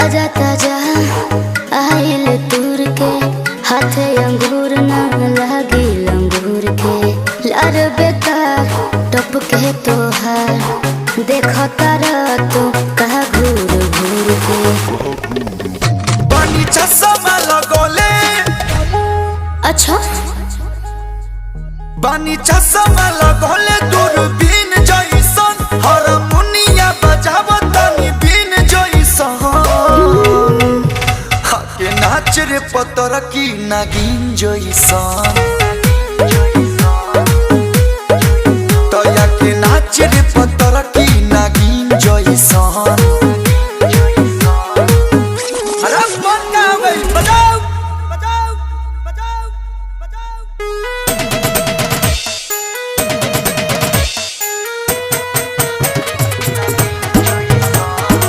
ताजा ताजा आइल तूर के हाथे अंगूर न लागी अंगूर के लार बेकार टप के तोहार देखो तारा तो कहा घूर घूर के बनी चश्मा लगोले। अच्छा बनी चश्मा लगोले दूरबीन जइसन हारमोनिया बजावतनी बीन जइसन हाके नाच रे पतर की नागिन जइसन तया के नाच रे पतर की नागिन जइसन।